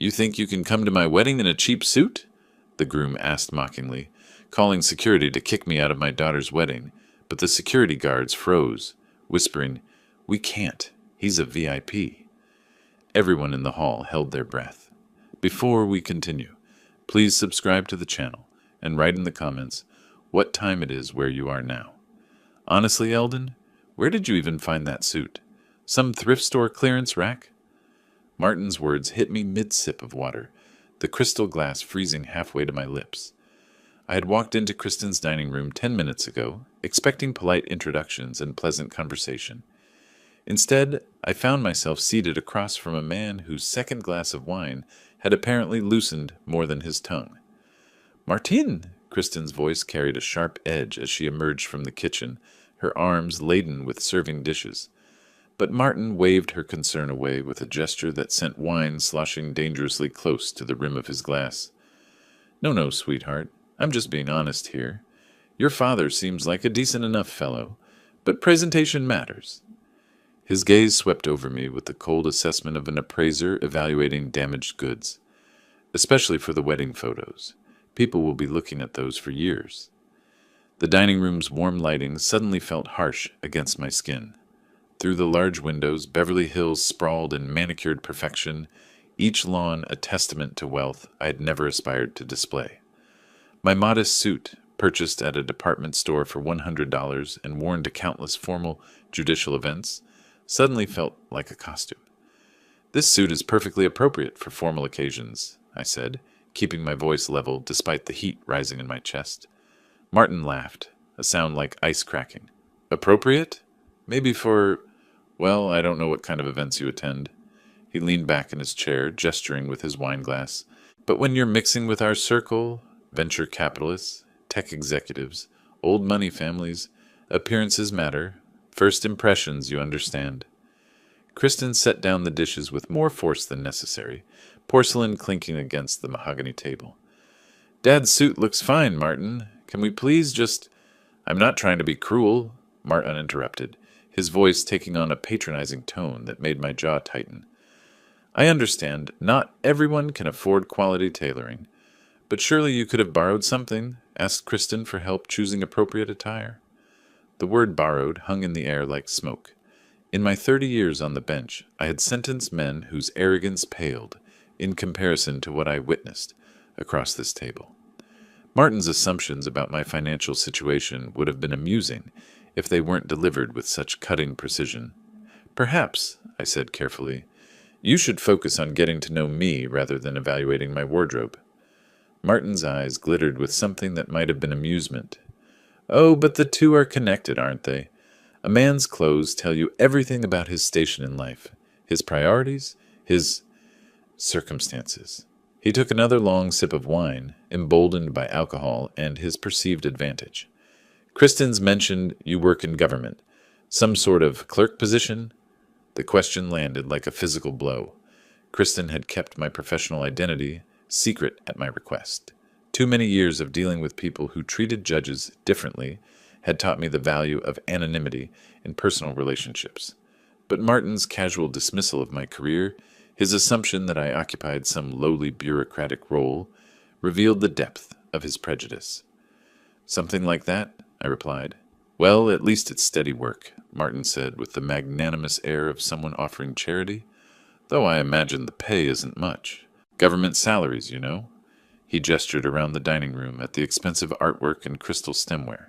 You think you can come to my wedding in a cheap suit? The groom asked mockingly, calling security to kick me out of my daughter's wedding, but the security guards froze, whispering, "We can't. He's a VIP." Everyone in the hall held their breath. Before we continue, please subscribe to the channel and write in the comments what time it is where you are now. Honestly, Eldon, where did you even find that suit? Some thrift store clearance rack? Martin's words hit me mid-sip of water, the crystal glass freezing halfway to my lips. I had walked into Kristen's dining room 10 minutes ago, expecting polite introductions and pleasant conversation. Instead, I found myself seated across from a man whose second glass of wine had apparently loosened more than his tongue. "Martin!" Kristen's voice carried a sharp edge as she emerged from the kitchen, her arms laden with serving dishes. But Martin waved her concern away with a gesture that sent wine sloshing dangerously close to the rim of his glass. No, sweetheart. I'm just being honest here. Your father seems like a decent enough fellow, but presentation matters." His gaze swept over me with the cold assessment of an appraiser evaluating damaged goods. Especially for the wedding photos. People will be looking at those for years. The dining room's warm lighting suddenly felt harsh against my skin. Through the large windows, Beverly Hills sprawled in manicured perfection, each lawn a testament to wealth I had never aspired to display. My modest suit, purchased at a department store for $100 and worn to countless formal judicial events, suddenly felt like a costume. "This suit is perfectly appropriate for formal occasions," I said, keeping my voice level despite the heat rising in my chest. Martin laughed, a sound like ice cracking. "Appropriate? Maybe for, well, I don't know what kind of events you attend." He leaned back in his chair, gesturing with his wine glass. "But when you're mixing with our circle, venture capitalists, tech executives, old money families, appearances matter. First impressions, you understand." Kristen set down the dishes with more force than necessary, porcelain clinking against the mahogany table. "Dad's suit looks fine, Martin. Can we please just—" "I'm not trying to be cruel," Martin interrupted, his voice taking on a patronizing tone that made my jaw tighten. "I understand not everyone can afford quality tailoring, but surely you could have borrowed something," asked Kristen for help choosing appropriate attire. The word borrowed hung in the air like smoke. In my 30 years on the bench, I had sentenced men whose arrogance paled in comparison to what I witnessed across this table. Martin's assumptions about my financial situation would have been amusing if they weren't delivered with such cutting precision. "Perhaps," I said carefully, "you should focus on getting to know me rather than evaluating my wardrobe." Martin's eyes glittered with something that might have been amusement. "Oh, but the two are connected, aren't they? A man's clothes tell you everything about his station in life, his priorities, his circumstances." He took another long sip of wine, emboldened by alcohol and his perceived advantage. "Kristen's mentioned you work in government. Some sort of clerk position?" The question landed like a physical blow. Kristen had kept my professional identity secret at my request. Too many years of dealing with people who treated judges differently had taught me the value of anonymity in personal relationships. But Martin's casual dismissal of my career, his assumption that I occupied some lowly bureaucratic role, revealed the depth of his prejudice. "Something like that," I replied. "Well, at least it's steady work," Martin said with the magnanimous air of someone offering charity, "though I imagine the pay isn't much. Government salaries, you know." He gestured around the dining room at the expensive artwork and crystal stemware.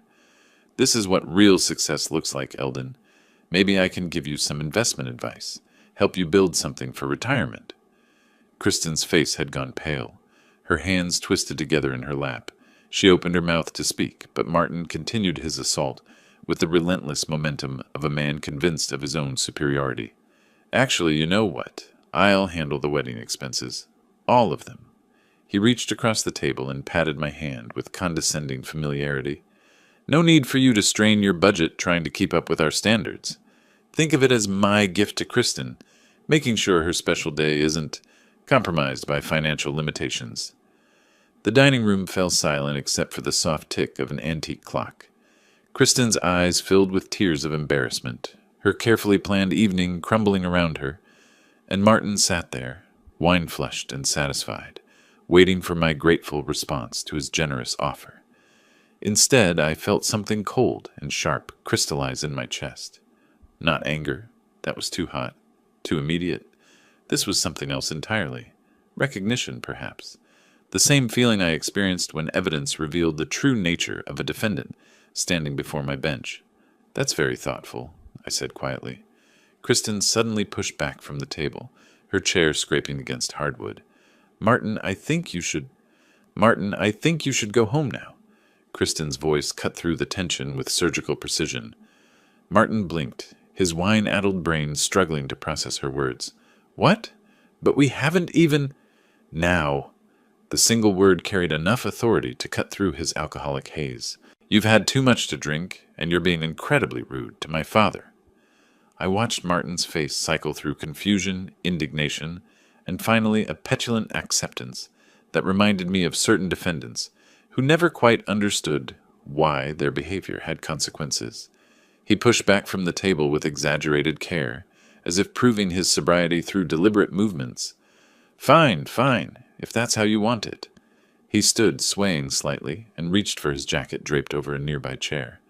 "This is what real success looks like, Eldon. Maybe I can give you some investment advice, help you build something for retirement." Kristen's face had gone pale. Her hands twisted together in her lap. She opened her mouth to speak, but Martin continued his assault with the relentless momentum of a man convinced of his own superiority. "Actually, you know what? I'll handle the wedding expenses. All of them." He reached across the table and patted my hand with condescending familiarity. "No need for you to strain your budget trying to keep up with our standards. Think of it as my gift to Kristen, making sure her special day isn't compromised by financial limitations." The dining room fell silent except for the soft tick of an antique clock. Kristen's eyes filled with tears of embarrassment, her carefully planned evening crumbling around her, and Martin sat there, wine-flushed and satisfied, waiting for my grateful response to his generous offer. Instead, I felt something cold and sharp crystallize in my chest. Not anger. That was too hot, too immediate. This was something else entirely. Recognition, perhaps. The same feeling I experienced when evidence revealed the true nature of a defendant standing before my bench. "That's very thoughtful," I said quietly. Kristen suddenly pushed back from the table, her chair scraping against hardwood. Martin, I think you should go home now." Kristen's voice cut through the tension with surgical precision. Martin blinked, his wine-addled brain struggling to process her words. "What? But we haven't even—" "Now." The single word carried enough authority to cut through his alcoholic haze. "You've had too much to drink, and you're being incredibly rude to my father." I watched Martin's face cycle through confusion, indignation, and finally a petulant acceptance that reminded me of certain defendants who never quite understood why their behavior had consequences. He pushed back from the table with exaggerated care, as if proving his sobriety through deliberate movements. "Fine, fine, if that's how you want it." He stood, swaying slightly, and reached for his jacket draped over a nearby chair.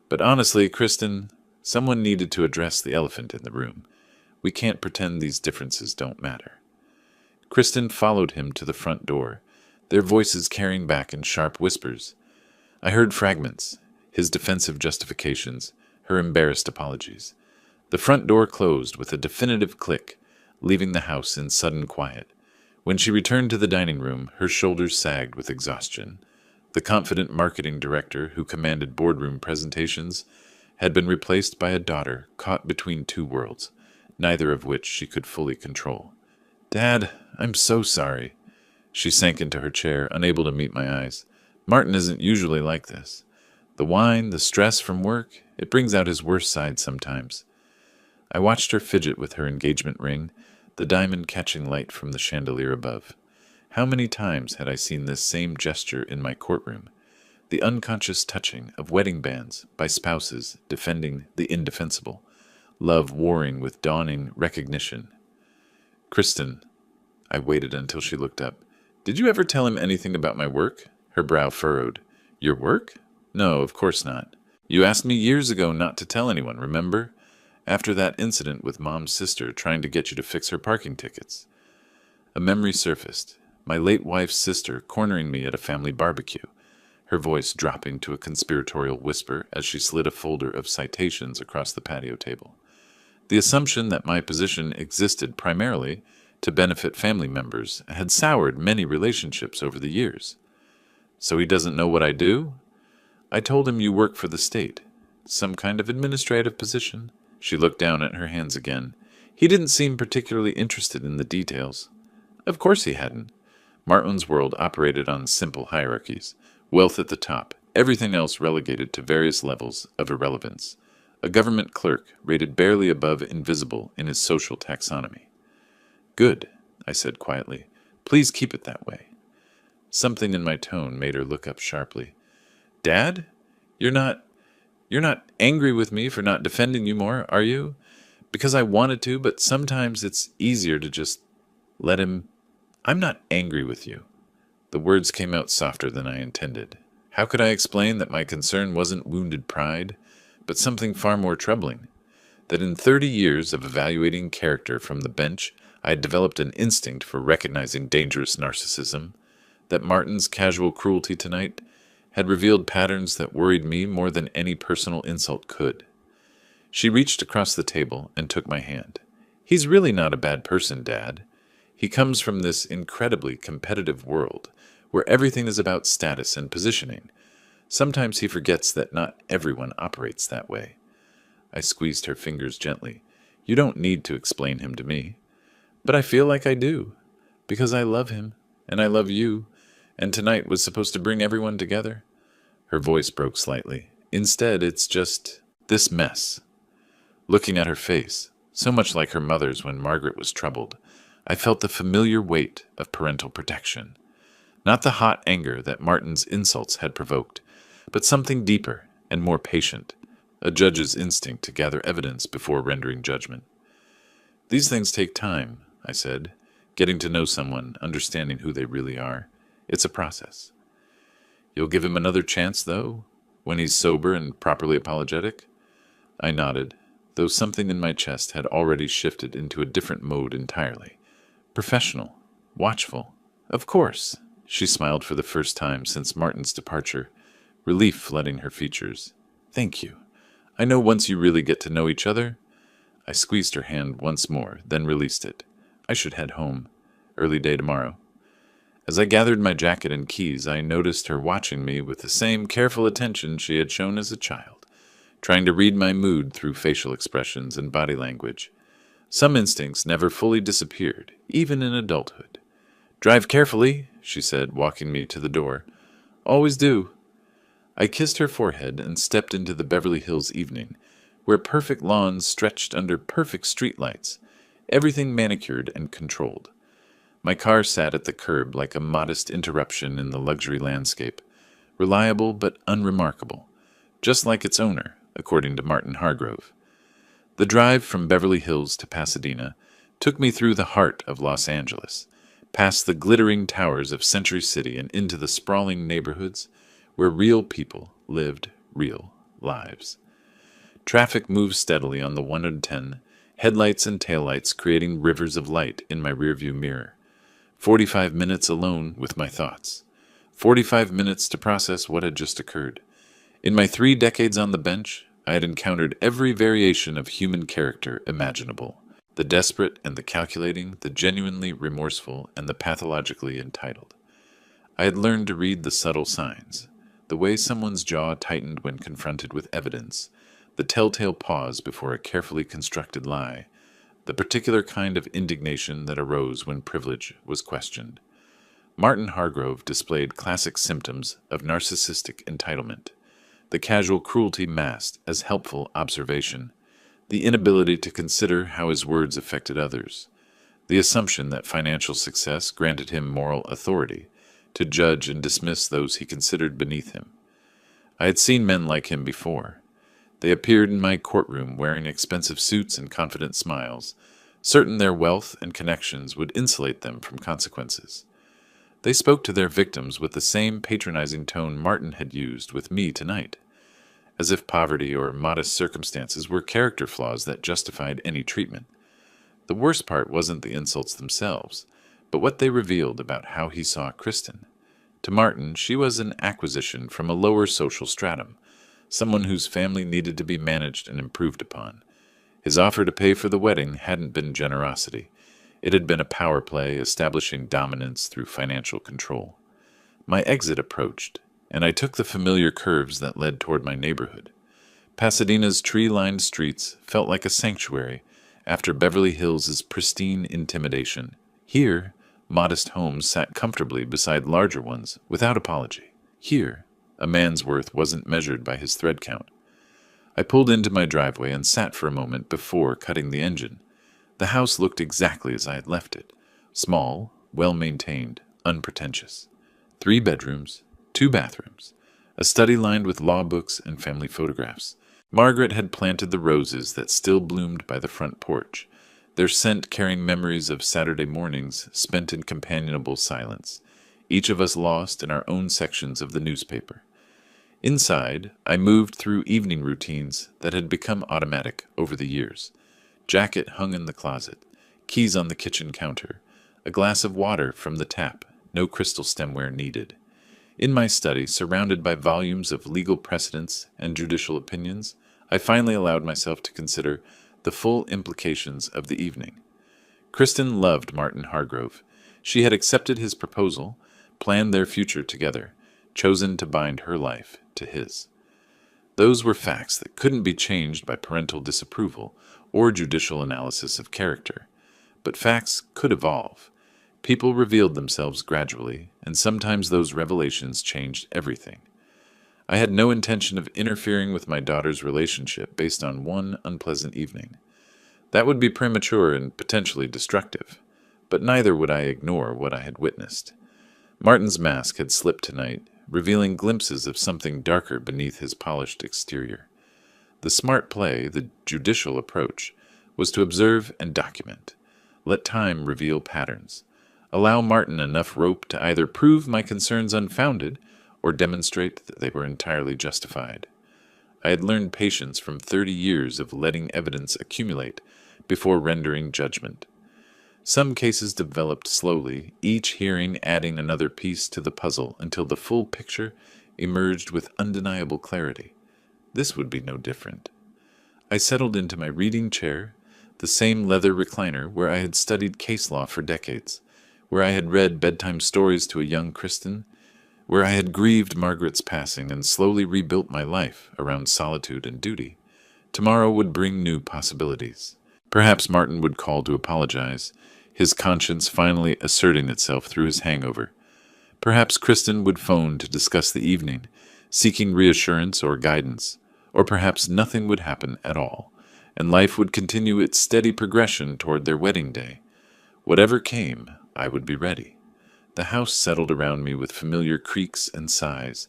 "But honestly, Kristen, someone needed to address the elephant in the room. We can't pretend these differences don't matter." Kristen followed him to the front door, their voices carrying back in sharp whispers. I heard fragments, his defensive justifications, her embarrassed apologies. The front door closed with a definitive click, leaving the house in sudden quiet. When she returned to the dining room, her shoulders sagged with exhaustion. The confident marketing director who commanded boardroom presentations had been replaced by a daughter caught between two worlds, neither of which she could fully control. "Dad, I'm so sorry." She sank into her chair, unable to meet my eyes. "Martin isn't usually like this. The wine, the stress from work, it brings out his worst side sometimes." I watched her fidget with her engagement ring, the diamond catching light from the chandelier above. How many times had I seen this same gesture in my courtroom? The unconscious touching of wedding bands by spouses defending the indefensible, love warring with dawning recognition. "Kristen," I waited until she looked up. "Did you ever tell him anything about my work?" Her brow furrowed. "Your work? No, of course not. You asked me years ago not to tell anyone, remember? After that incident with Mom's sister trying to get you to fix her parking tickets." A memory surfaced. My late wife's sister cornering me at a family barbecue, her voice dropping to a conspiratorial whisper as she slid a folder of citations across the patio table. The assumption that my position existed primarily to benefit family members had soured many relationships over the years. "So he doesn't know what I do?" "I told him you work for the state. Some kind of administrative position." She looked down at her hands again. "He didn't seem particularly interested in the details." Of course he hadn't. Martin's world operated on simple hierarchies. Wealth at the top, everything else relegated to various levels of irrelevance. A government clerk rated barely above invisible in his social taxonomy. "Good," I said quietly. "Please keep it that way." Something in my tone made her look up sharply. "Dad? You're not angry with me for not defending you more, are you? Because I wanted to, but sometimes it's easier to just let him—" "I'm not angry with you." The words came out softer than I intended. How could I explain that my concern wasn't wounded pride, but something far more troubling? That in 30 years of evaluating character from the bench, I had developed an instinct for recognizing dangerous narcissism. That Martin's casual cruelty tonight had revealed patterns that worried me more than any personal insult could. She reached across the table and took my hand. "He's really not a bad person, Dad. He comes from this incredibly competitive world where everything is about status and positioning. Sometimes he forgets that not everyone operates that way." I squeezed her fingers gently. "You don't need to explain him to me." "But I feel like I do, because I love him, and I love you, and tonight was supposed to bring everyone together." Her voice broke slightly. "Instead, it's just this mess." Looking at her face, so much like her mother's when Margaret was troubled, I felt the familiar weight of parental protection. Not the hot anger that Martin's insults had provoked, but something deeper and more patient, a judge's instinct to gather evidence before rendering judgment. "These things take time," I said. Getting to know someone, understanding who they really are. It's a process. You'll give him another chance, though, when he's sober and properly apologetic? I nodded, though something in my chest had already shifted into a different mode entirely. Professional. Watchful. Of course. She smiled for the first time since Martin's departure, relief flooding her features. Thank you. I know once you really get to know each other. I squeezed her hand once more, then released it. I should head home. Early day tomorrow. As I gathered my jacket and keys, I noticed her watching me with the same careful attention she had shown as a child, trying to read my mood through facial expressions and body language. Some instincts never fully disappeared, even in adulthood. Drive carefully, she said, walking me to the door. Always do. I kissed her forehead and stepped into the Beverly Hills evening, where perfect lawns stretched under perfect streetlights, everything manicured and controlled. My car sat at the curb like a modest interruption in the luxury landscape, reliable but unremarkable, just like its owner, according to Martin Hargrove. The drive from Beverly Hills to Pasadena took me through the heart of Los Angeles, past the glittering towers of Century City and into the sprawling neighborhoods where real people lived real lives. Traffic moved steadily on the 110, headlights and taillights creating rivers of light in my rearview mirror. 45 minutes alone with my thoughts. 45 minutes to process what had just occurred. In my 3 decades on the bench, I had encountered every variation of human character imaginable. The desperate and the calculating, the genuinely remorseful and the pathologically entitled. I had learned to read the subtle signs, the way someone's jaw tightened when confronted with evidence, the telltale pause before a carefully constructed lie, the particular kind of indignation that arose when privilege was questioned. Martin Hargrove displayed classic symptoms of narcissistic entitlement, the casual cruelty masked as helpful observation, the inability to consider how his words affected others, the assumption that financial success granted him moral authority to judge and dismiss those he considered beneath him. I had seen men like him before. They appeared in my courtroom wearing expensive suits and confident smiles, certain their wealth and connections would insulate them from consequences. They spoke to their victims with the same patronizing tone Martin had used with me tonight, as if poverty or modest circumstances were character flaws that justified any treatment. The worst part wasn't the insults themselves, but what they revealed about how he saw Kristen. To Martin, she was an acquisition from a lower social stratum, someone whose family needed to be managed and improved upon. His offer to pay for the wedding hadn't been generosity. It had been a power play establishing dominance through financial control. My exit approached, and I took the familiar curves that led toward my neighborhood. Pasadena's tree-lined streets felt like a sanctuary after Beverly Hills' pristine intimidation. Here, modest homes sat comfortably beside larger ones without apology. Here, a man's worth wasn't measured by his thread count. I pulled into my driveway and sat for a moment before cutting the engine. The house looked exactly as I had left it. Small, well-maintained, unpretentious. 3 bedrooms, 2 bathrooms, a study lined with law books and family photographs. Margaret had planted the roses that still bloomed by the front porch, their scent carrying memories of Saturday mornings spent in companionable silence, each of us lost in our own sections of the newspaper. Inside, I moved through evening routines that had become automatic over the years. Jacket hung in the closet, keys on the kitchen counter, a glass of water from the tap, no crystal stemware needed. In my study, surrounded by volumes of legal precedents and judicial opinions, I finally allowed myself to consider the full implications of the evening. Kristen loved Martin Hargrove. She had accepted his proposal, planned their future together, chosen to bind her life to his. Those were facts that couldn't be changed by parental disapproval or judicial analysis of character. But facts could evolve. People revealed themselves gradually, and sometimes those revelations changed everything. I had no intention of interfering with my daughter's relationship based on one unpleasant evening. That would be premature and potentially destructive, but neither would I ignore what I had witnessed. Martin's mask had slipped tonight, revealing glimpses of something darker beneath his polished exterior. The smart play, the judicial approach, was to observe and document. Let time reveal patterns. Allow Martin enough rope to either prove my concerns unfounded or demonstrate that they were entirely justified. I had learned patience from 30 years of letting evidence accumulate before rendering judgment. Some cases developed slowly, each hearing adding another piece to the puzzle until the full picture emerged with undeniable clarity. This would be no different. I settled into my reading chair, the same leather recliner where I had studied case law for decades, where I had read bedtime stories to a young Kristen, where I had grieved Margaret's passing and slowly rebuilt my life around solitude and duty. Tomorrow would bring new possibilities. Perhaps Martin would call to apologize, his conscience finally asserting itself through his hangover. Perhaps Kristen would phone to discuss the evening, seeking reassurance or guidance. Or perhaps nothing would happen at all, and life would continue its steady progression toward their wedding day. Whatever came, I would be ready. The house settled around me with familiar creaks and sighs,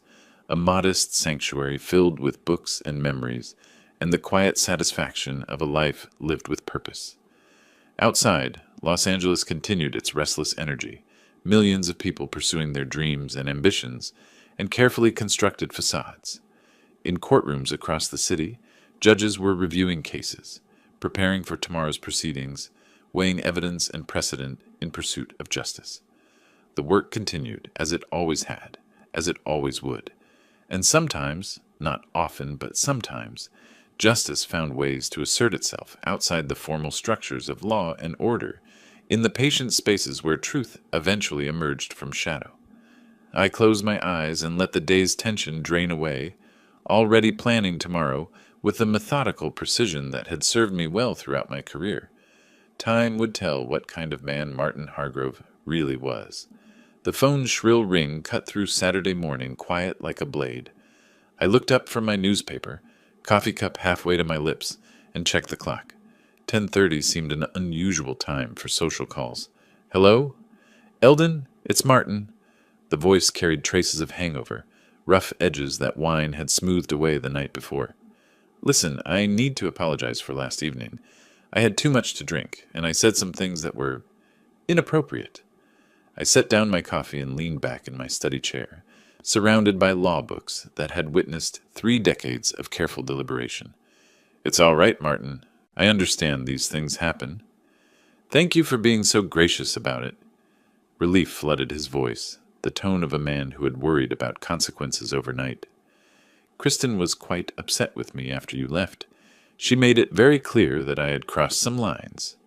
a modest sanctuary filled with books and memories, and the quiet satisfaction of a life lived with purpose. Outside, Los Angeles continued its restless energy, millions of people pursuing their dreams and ambitions, and carefully constructed facades. In courtrooms across the city, judges were reviewing cases, preparing for tomorrow's proceedings, weighing evidence and precedent in pursuit of justice. The work continued, as it always had, as it always would. And sometimes, not often, but sometimes, justice found ways to assert itself outside the formal structures of law and order, in the patient spaces where truth eventually emerged from shadow. I closed my eyes and let the day's tension drain away, already planning tomorrow with the methodical precision that had served me well throughout my career. Time would tell what kind of man Martin Hargrove really was. The phone's shrill ring cut through Saturday morning, quiet like a blade. I looked up from my newspaper, coffee cup halfway to my lips, and checked the clock. 10:30 seemed an unusual time for social calls. "Hello? Eldon, it's Martin." The voice carried traces of hangover, rough edges that wine had smoothed away the night before. "Listen, I need to apologize for last evening. I had too much to drink, and I said some things that were inappropriate." I set down my coffee and leaned back in my study chair, surrounded by law books that had witnessed 3 decades of careful deliberation. "It's all right, Martin. I understand these things happen. Thank you for being so gracious about it." Relief flooded his voice, the tone of a man who had worried about consequences overnight. "Kristen was quite upset with me after you left. She made it very clear that I had crossed some lines."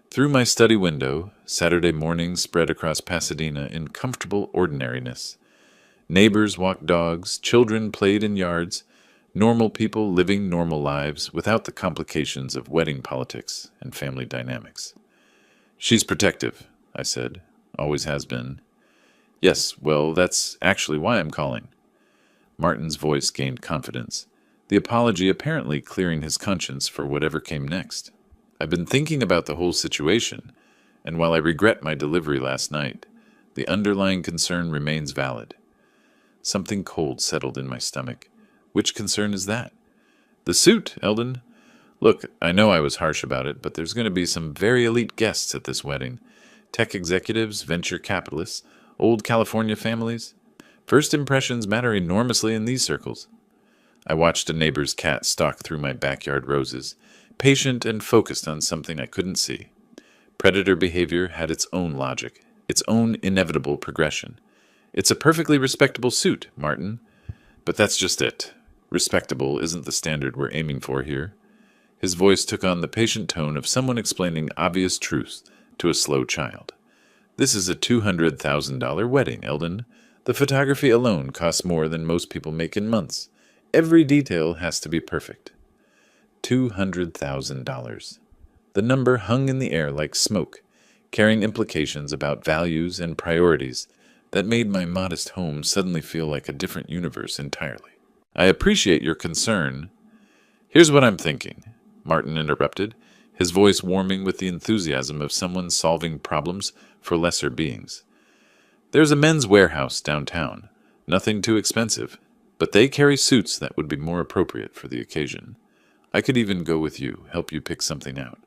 Through my study window, Saturday morning spread across Pasadena in comfortable ordinariness. Neighbors walked dogs, children played in yards, normal people living normal lives without the complications of wedding politics and family dynamics. "She's protective," I said. "Always has been." "Yes, well, that's actually why I'm calling." Martin's voice gained confidence, the apology apparently clearing his conscience for whatever came next. "I've been thinking about the whole situation, and while I regret my delivery last night, the underlying concern remains valid." Something cold settled in my stomach. "Which concern is that?" "The suit, Eldon. Look, I know I was harsh about it, but there's going to be some very elite guests at this wedding. Tech executives, venture capitalists, old California families. First impressions matter enormously in these circles." I watched a neighbor's cat stalk through my backyard roses, patient and focused on something I couldn't see. Predator behavior had its own logic, its own inevitable progression. "It's a perfectly respectable suit, Martin. But that's just it. Respectable isn't the standard we're aiming for here." His voice took on the patient tone of someone explaining obvious truths to a slow child. "This is a $200,000 wedding, Eldon. The photography alone costs more than most people make in months. Every detail has to be perfect." $200,000. The number hung in the air like smoke, carrying implications about values and priorities that made my modest home suddenly feel like a different universe entirely. "I appreciate your concern." "Here's what I'm thinking," Martin interrupted, his voice warming with the enthusiasm of someone solving problems for lesser beings. "There's a men's warehouse downtown. Nothing too expensive, but they carry suits that would be more appropriate for the occasion. I could even go with you, help you pick something out.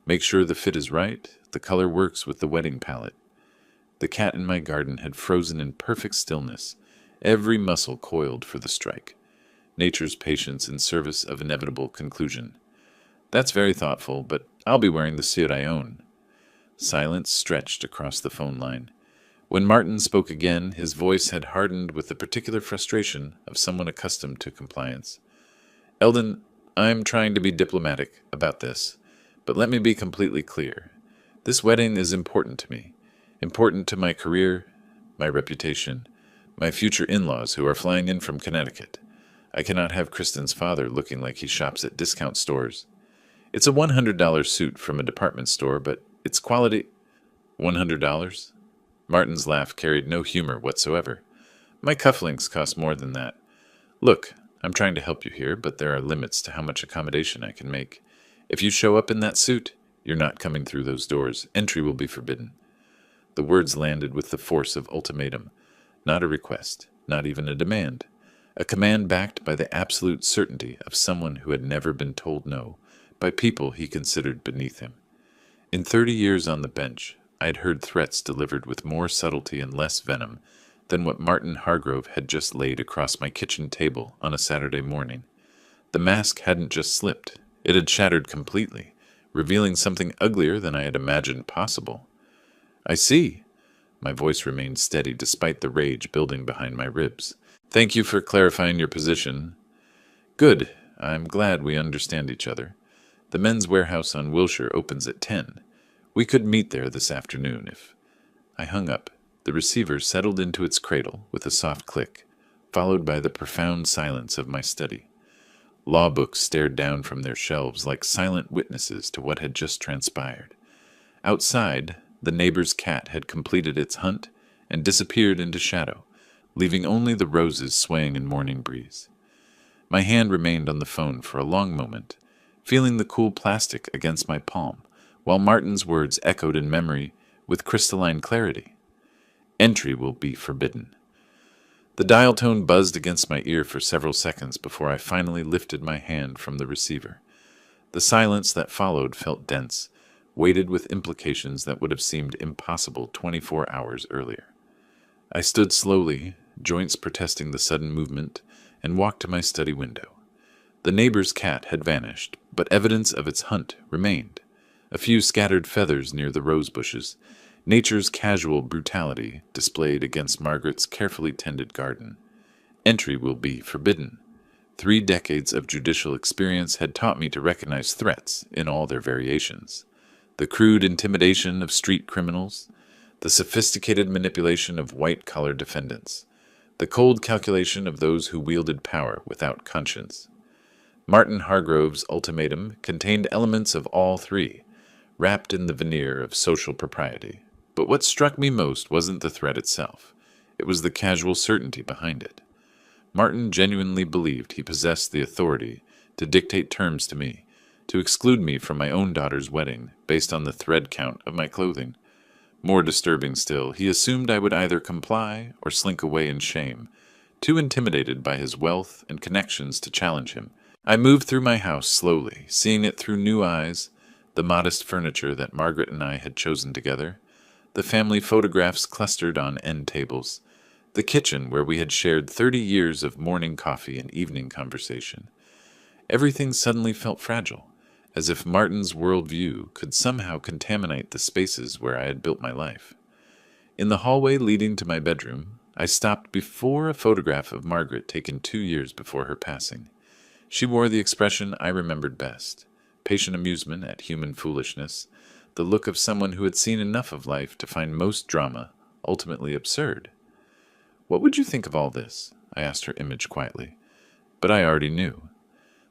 Make sure the fit is right, The color works with the wedding palette. The cat in my garden had frozen in perfect stillness, every muscle coiled for the strike. Nature's patience in service of inevitable conclusion. That's very thoughtful, but I'll be wearing the suit I own. Silence stretched across the phone line. When Martin spoke again, his voice had hardened with the particular frustration of someone accustomed to compliance. Eldon, I'm trying to be diplomatic about this, but let me be completely clear. This wedding is important to me, important to my career, my reputation, my future in-laws who are flying in from Connecticut. I cannot have Kristen's father looking like he shops at discount stores. It's a $100 suit from a department store, but its quality... $100? Martin's laugh carried no humor whatsoever. My cufflinks cost more than that. Look, I'm trying to help you here, but there are limits to how much accommodation I can make. If you show up in that suit, you're not coming through those doors. Entry will be forbidden. The words landed with the force of ultimatum. Not a request, not even a demand. A command backed by the absolute certainty of someone who had never been told no, by people he considered beneath him. In 30 years on the bench, I had heard threats delivered with more subtlety and less venom than what Martin Hargrove had just laid across my kitchen table on a Saturday morning. The mask hadn't just slipped, it had shattered completely, revealing something uglier than I had imagined possible. I see. My voice remained steady despite the rage building behind my ribs. Thank you for clarifying your position. Good. I'm glad we understand each other. The men's warehouse on Wilshire opens at 10. We could meet there this afternoon if... I hung up. The receiver settled into its cradle with a soft click, followed by the profound silence of my study. Law books stared down from their shelves like silent witnesses to what had just transpired. Outside, the neighbor's cat had completed its hunt and disappeared into shadow, leaving only the roses swaying in morning breeze. My hand remained on the phone for a long moment, feeling the cool plastic against my palm, while Martin's words echoed in memory with crystalline clarity. Entry will be forbidden. The dial tone buzzed against my ear for several seconds before I finally lifted my hand from the receiver. The silence that followed felt dense, weighted with implications that would have seemed impossible 24 hours earlier. I stood slowly, joints protesting the sudden movement, and walked to my study window. The neighbor's cat had vanished, but evidence of its hunt remained. A few scattered feathers near the rose bushes, nature's casual brutality displayed against Margaret's carefully tended garden. Entry will be forbidden. 3 decades of judicial experience had taught me to recognize threats in all their variations. The crude intimidation of street criminals, the sophisticated manipulation of white-collar defendants, the cold calculation of those who wielded power without conscience. Martin Hargrove's ultimatum contained elements of all three, wrapped in the veneer of social propriety. But what struck me most wasn't the threat itself. It was the casual certainty behind it. Martin genuinely believed he possessed the authority to dictate terms to me, to exclude me from my own daughter's wedding based on the thread count of my clothing. More disturbing still, he assumed I would either comply or slink away in shame, too intimidated by his wealth and connections to challenge him. I moved through my house slowly, seeing it through new eyes, the modest furniture that Margaret and I had chosen together, the family photographs clustered on end tables, the kitchen where we had shared 30 years of morning coffee and evening conversation. Everything suddenly felt fragile, as if Martin's worldview could somehow contaminate the spaces where I had built my life. In the hallway leading to my bedroom, I stopped before a photograph of Margaret taken 2 years before her passing. She wore the expression I remembered best, patient amusement at human foolishness, the look of someone who had seen enough of life to find most drama ultimately absurd. "What would you think of all this?" I asked her image quietly. But I already knew.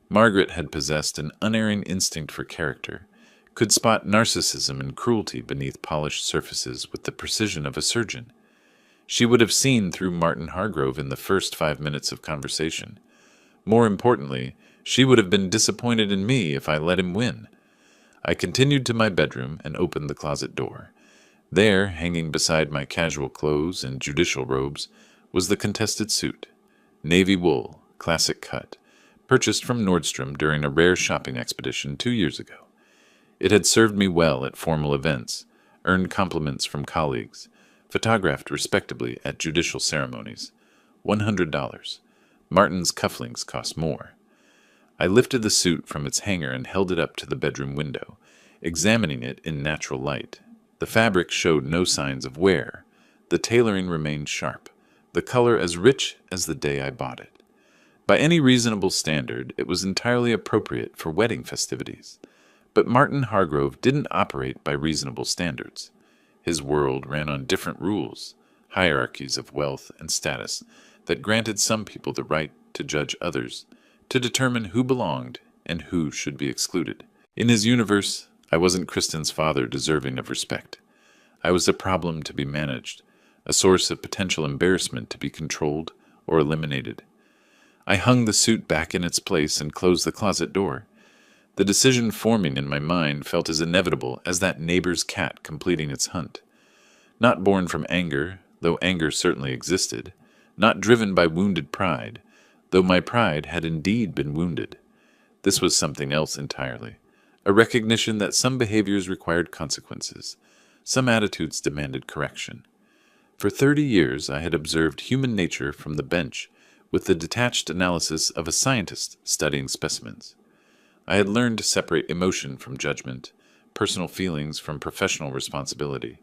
Margaret had possessed an unerring instinct for character, could spot narcissism and cruelty beneath polished surfaces with the precision of a surgeon. She would have seen through Martin Hargrove in the first 5 minutes of conversation. More importantly, she would have been disappointed in me if I let him win. I continued to my bedroom and opened the closet door. There, hanging beside my casual clothes and judicial robes, was the contested suit. Navy wool, classic cut, purchased from Nordstrom during a rare shopping expedition 2 years ago. It had served me well at formal events, earned compliments from colleagues, photographed respectably at judicial ceremonies. $100. Martin's cufflinks cost more. I lifted the suit from its hanger and held it up to the bedroom window, examining it in natural light. The fabric showed no signs of wear. The tailoring remained sharp, the color as rich as the day I bought it. By any reasonable standard, it was entirely appropriate for wedding festivities. But Martin Hargrove didn't operate by reasonable standards. His world ran on different rules, hierarchies of wealth and status that granted some people the right to judge others, to determine who belonged and who should be excluded. In his universe, I wasn't Kristen's father deserving of respect. I was a problem to be managed, a source of potential embarrassment to be controlled or eliminated. I hung the suit back in its place and closed the closet door. The decision forming in my mind felt as inevitable as that neighbor's cat completing its hunt. Not born from anger, though anger certainly existed. Not driven by wounded pride, though my pride had indeed been wounded. This was something else entirely. A recognition that some behaviors required consequences. Some attitudes demanded correction. For 30 years I had observed human nature from the bench with the detached analysis of a scientist studying specimens. I had learned to separate emotion from judgment, personal feelings from professional responsibility.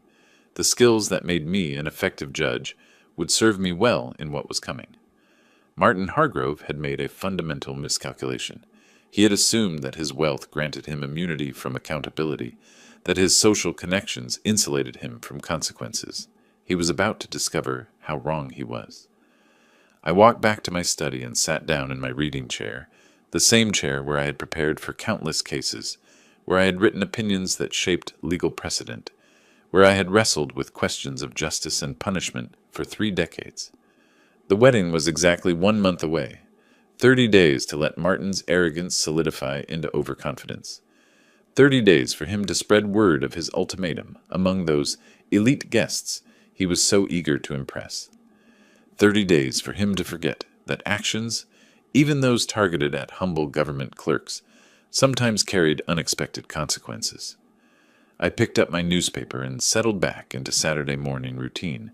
The skills that made me an effective judge would serve me well in what was coming. Martin Hargrove had made a fundamental miscalculation. He had assumed that his wealth granted him immunity from accountability, that his social connections insulated him from consequences. He was about to discover how wrong he was. I walked back to my study and sat down in my reading chair, the same chair where I had prepared for countless cases, where I had written opinions that shaped legal precedent, where I had wrestled with questions of justice and punishment for 3 decades. The wedding was exactly 1 month away, 30 days to let Martin's arrogance solidify into overconfidence, 30 days for him to spread word of his ultimatum among those elite guests he was so eager to impress, 30 days for him to forget that actions, even those targeted at humble government clerks, sometimes carried unexpected consequences. I picked up my newspaper and settled back into Saturday morning routine,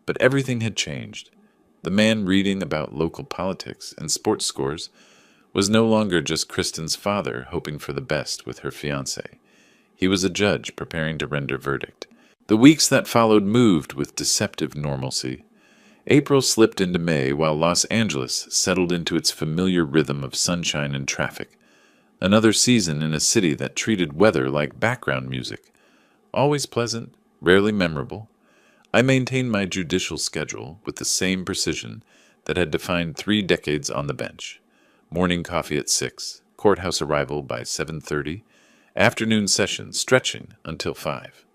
but everything had changed. The man reading about local politics and sports scores was no longer just Kristen's father hoping for the best with her fiancé. He was a judge preparing to render verdict. The weeks that followed moved with deceptive normalcy. April slipped into May while Los Angeles settled into its familiar rhythm of sunshine and traffic. Another season in a city that treated weather like background music. Always pleasant, rarely memorable. I maintained my judicial schedule with the same precision that had defined 3 decades on the bench. Morning coffee at 6, courthouse arrival by 7:30, afternoon session stretching until 5.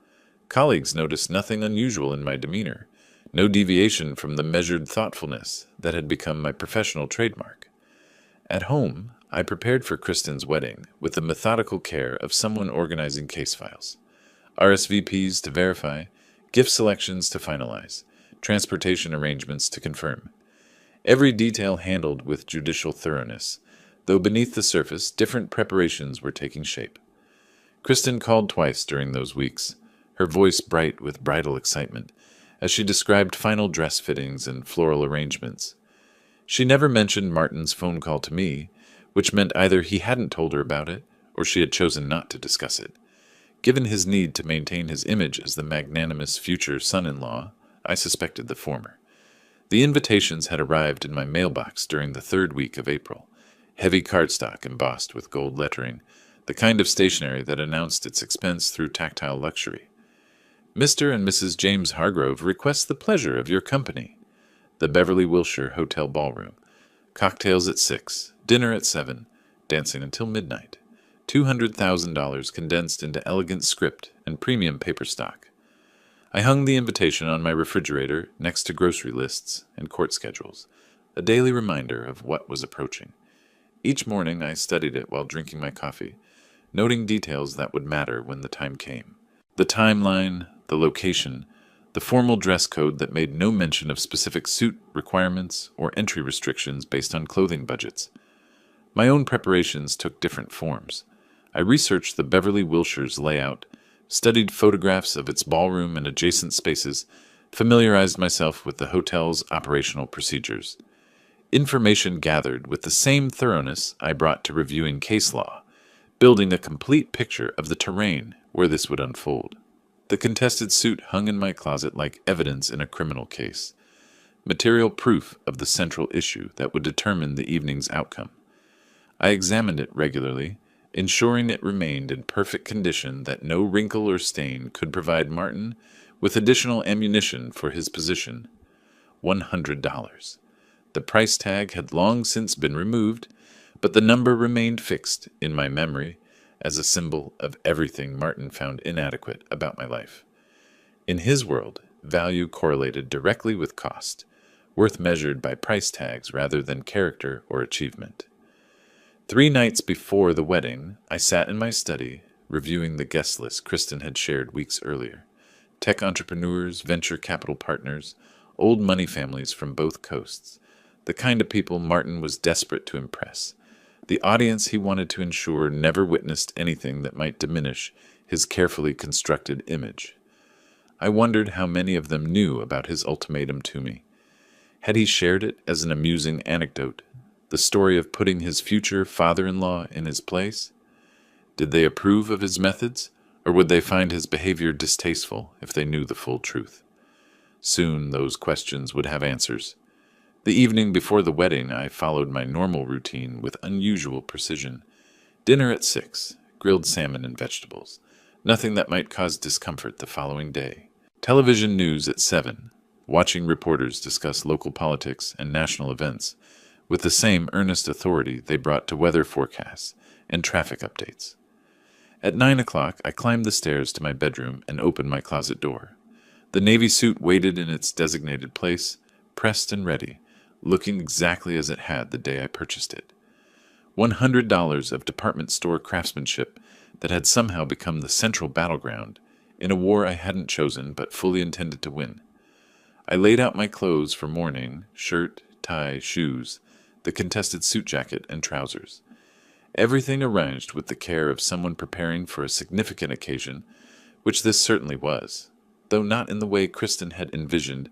Colleagues noticed nothing unusual in my demeanor, no deviation from the measured thoughtfulness that had become my professional trademark. At home, I prepared for Kristen's wedding with the methodical care of someone organizing case files. RSVPs to verify, gift selections to finalize, transportation arrangements to confirm. Every detail handled with judicial thoroughness, though beneath the surface different preparations were taking shape. Kristen called twice during those weeks, her voice bright with bridal excitement, as she described final dress fittings and floral arrangements. She never mentioned Martin's phone call to me, which meant either he hadn't told her about it, or she had chosen not to discuss it. Given his need to maintain his image as the magnanimous future son-in-law, I suspected the former. The invitations had arrived in my mailbox during the 3rd week of April, heavy cardstock embossed with gold lettering, the kind of stationery that announced its expense through tactile luxury. Mr. and Mrs. James Hargrove request the pleasure of your company. The Beverly Wilshire Hotel Ballroom. Cocktails at 6, dinner at 7, dancing until midnight. $200,000 condensed into elegant script and premium paper stock. I hung the invitation on my refrigerator next to grocery lists and court schedules, a daily reminder of what was approaching. Each morning I studied it while drinking my coffee, noting details that would matter when the time came. The timeline, the location, the formal dress code that made no mention of specific suit requirements or entry restrictions based on clothing budgets. My own preparations took different forms. I researched the Beverly Wilshire's layout, studied photographs of its ballroom and adjacent spaces, familiarized myself with the hotel's operational procedures. Information gathered with the same thoroughness I brought to reviewing case law, building a complete picture of the terrain where this would unfold. The contested suit hung in my closet like evidence in a criminal case, material proof of the central issue that would determine the evening's outcome. I examined it regularly, ensuring it remained in perfect condition that no wrinkle or stain could provide Martin with additional ammunition for his position. $100. The price tag had long since been removed, but the number remained fixed in my memory as a symbol of everything Martin found inadequate about my life. In his world, value correlated directly with cost, worth measured by price tags rather than character or achievement. 3 nights before the wedding, I sat in my study, reviewing the guest list Kristen had shared weeks earlier. Tech entrepreneurs, venture capital partners, old money families from both coasts, the kind of people Martin was desperate to impress, the audience he wanted to ensure never witnessed anything that might diminish his carefully constructed image. I wondered how many of them knew about his ultimatum to me. Had he shared it as an amusing anecdote, the story of putting his future father-in-law in his place? Did they approve of his methods, or would they find his behavior distasteful if they knew the full truth? Soon those questions would have answers. The evening before the wedding, I followed my normal routine with unusual precision. Dinner at 6, grilled salmon and vegetables, nothing that might cause discomfort the following day. Television news at 7, watching reporters discuss local politics and national events, with the same earnest authority they brought to weather forecasts and traffic updates. At 9 o'clock, I climbed the stairs to my bedroom and opened my closet door. The navy suit waited in its designated place, pressed and ready, looking exactly as it had the day I purchased it. $100 of department store craftsmanship that had somehow become the central battleground in a war I hadn't chosen but fully intended to win. I laid out my clothes for morning: shirt, tie, shoes, the contested suit jacket, and trousers. Everything arranged with the care of someone preparing for a significant occasion, which this certainly was, though not in the way Kristen had envisioned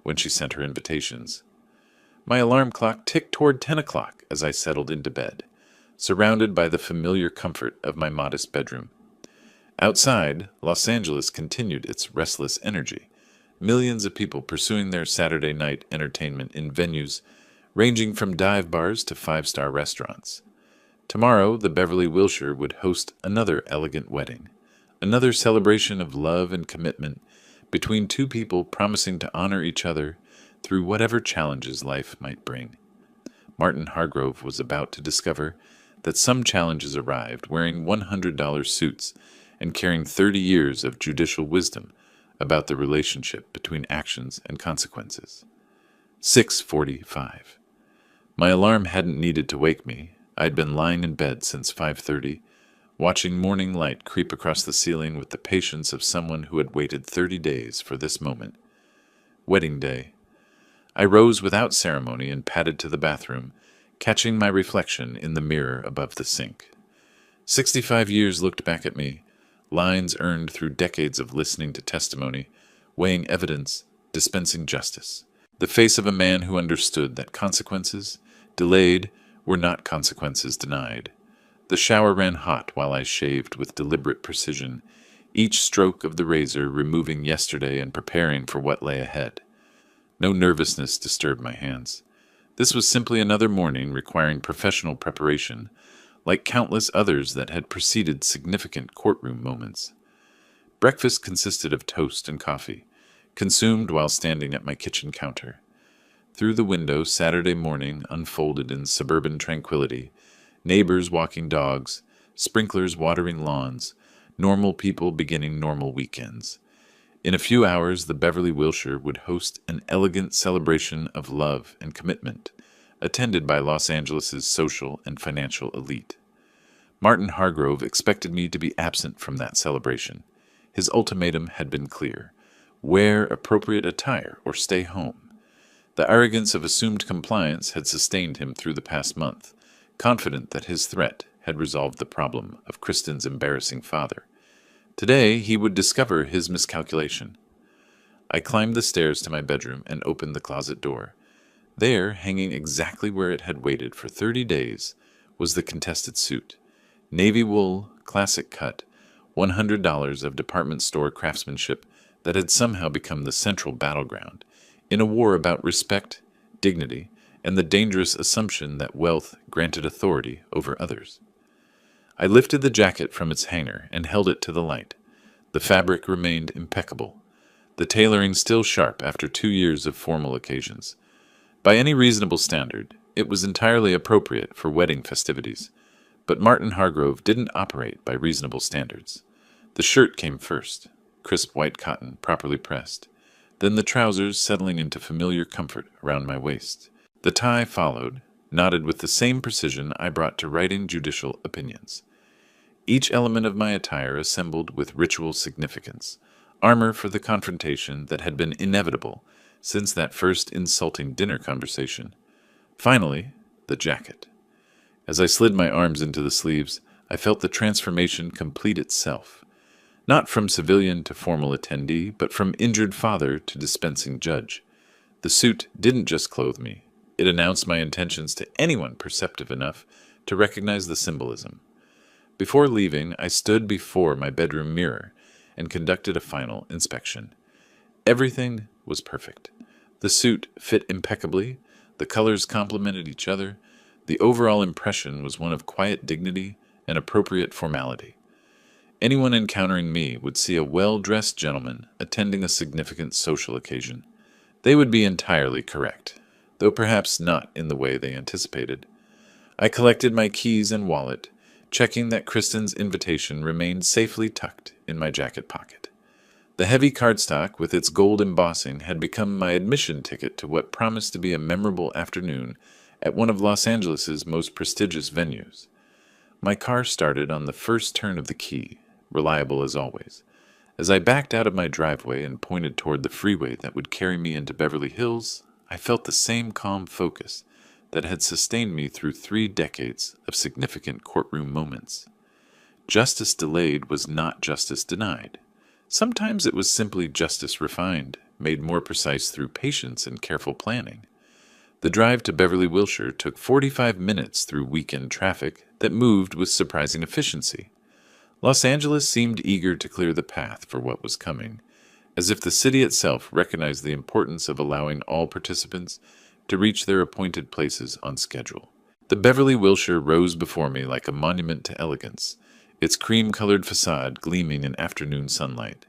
when she sent her invitations. My alarm clock ticked toward 10 o'clock as I settled into bed, surrounded by the familiar comfort of my modest bedroom. Outside, Los Angeles continued its restless energy, millions of people pursuing their Saturday night entertainment in venues ranging from dive bars to 5-star restaurants. Tomorrow, the Beverly Wilshire would host another elegant wedding, another celebration of love and commitment between two people promising to honor each other through whatever challenges life might bring. Martin Hargrove was about to discover that some challenges arrived wearing $100 suits and carrying 30 years of judicial wisdom about the relationship between actions and consequences. 6:45. My alarm hadn't needed to wake me. I'd been lying in bed since 5:30, watching morning light creep across the ceiling with the patience of someone who had waited 30 days for this moment. Wedding day. I rose without ceremony and padded to the bathroom, catching my reflection in the mirror above the sink. 65 years looked back at me, lines earned through decades of listening to testimony, weighing evidence, dispensing justice. The face of a man who understood that consequences delayed were not consequences denied. The shower ran hot while I shaved with deliberate precision, each stroke of the razor removing yesterday and preparing for what lay ahead. No nervousness disturbed my hands. This was simply another morning requiring professional preparation, like countless others that had preceded significant courtroom moments. Breakfast consisted of toast and coffee, consumed while standing at my kitchen counter. Through the window, Saturday morning unfolded in suburban tranquility, neighbors walking dogs, sprinklers watering lawns, normal people beginning normal weekends. In a few hours, the Beverly Wilshire would host an elegant celebration of love and commitment, attended by Los Angeles's social and financial elite. Martin Hargrove expected me to be absent from that celebration. His ultimatum had been clear: wear appropriate attire or stay home. The arrogance of assumed compliance had sustained him through the past month, confident that his threat had resolved the problem of Kristen's embarrassing father. Today he would discover his miscalculation. I climbed the stairs to my bedroom and opened the closet door. There, hanging exactly where it had waited for 30 days, was the contested suit. Navy wool, classic cut, $100 of department store craftsmanship that had somehow become the central battleground in a war about respect, dignity, and the dangerous assumption that wealth granted authority over others. I lifted the jacket from its hanger and held it to the light. The fabric remained impeccable, the tailoring still sharp after 2 years of formal occasions. By any reasonable standard, it was entirely appropriate for wedding festivities, but Martin Hargrove didn't operate by reasonable standards. The shirt came first, crisp white cotton, properly pressed, then the trousers settling into familiar comfort around my waist. The tie followed, knotted with the same precision I brought to writing judicial opinions. Each element of my attire assembled with ritual significance, armor for the confrontation that had been inevitable since that first insulting dinner conversation. Finally, the jacket. As I slid my arms into the sleeves, I felt the transformation complete itself. Not from civilian to formal attendee, but from injured father to dispensing judge. The suit didn't just clothe me. It announced my intentions to anyone perceptive enough to recognize the symbolism. Before leaving, I stood before my bedroom mirror and conducted a final inspection. Everything was perfect. The suit fit impeccably, the colors complemented each other, the overall impression was one of quiet dignity and appropriate formality. Anyone encountering me would see a well-dressed gentleman attending a significant social occasion. They would be entirely correct, though perhaps not in the way they anticipated. I collected my keys and wallet, checking that Kristen's invitation remained safely tucked in my jacket pocket. The heavy cardstock with its gold embossing had become my admission ticket to what promised to be a memorable afternoon at one of Los Angeles's most prestigious venues. My car started on the first turn of the key, reliable as always. As I backed out of my driveway and pointed toward the freeway that would carry me into Beverly Hills, I felt the same calm focus that had sustained me through 3 decades of significant courtroom moments. Justice delayed was not justice denied. Sometimes it was simply justice refined, made more precise through patience and careful planning. The drive to Beverly, Wilshire took 45 minutes through weekend traffic that moved with surprising efficiency. Los Angeles seemed eager to clear the path for what was coming, as if the city itself recognized the importance of allowing all participants to reach their appointed places on schedule. The Beverly Wilshire rose before me like a monument to elegance, its cream-colored facade gleaming in afternoon sunlight.